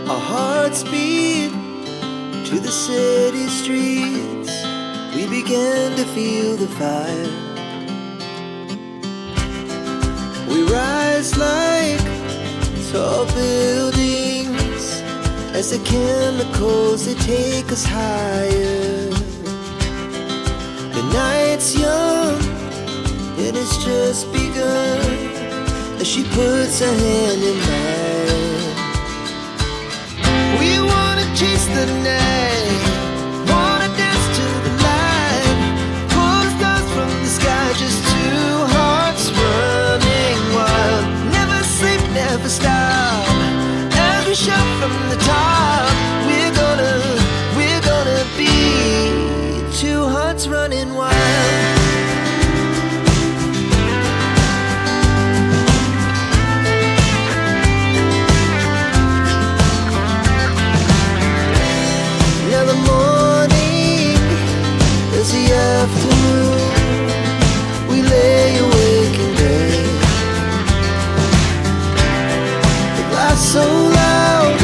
Our hearts beat to the city streets. We began to feel the fire. We rise like tall buildings as the chemicals, they take us higher. The night's young and it's just begun as she puts her hand in mine. We wanna chase the night, wanna dance to the light, pull stars from the sky, just two hearts running wild. Never sleep, never stop, as we shout from the top. We're gonna be two hearts running wild. Now the morning is the afternoon. We lay awake in bed. The glass so loud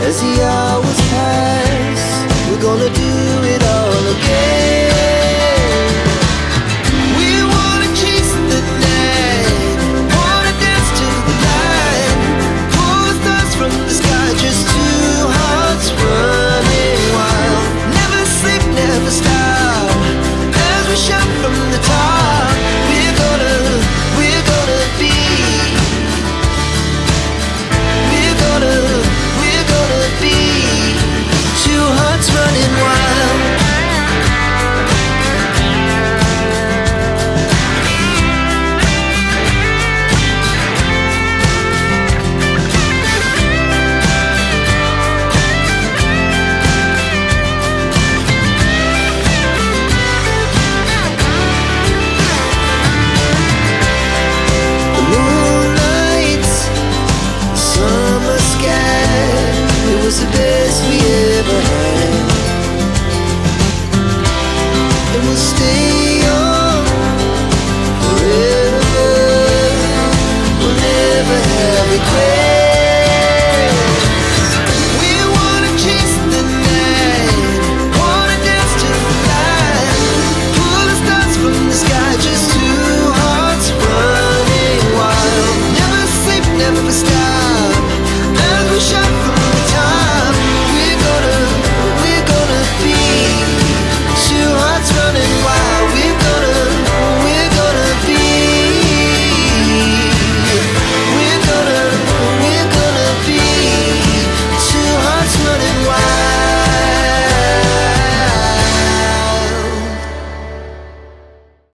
as the hours pass. We're gonna do it all again. We wanna chase the night, wanna dance to the light, pull stars from the sky, just two hearts running wild. Never sleep, never stop, as we shout from the top. We're gonna be, we're gonna be two hearts running wild.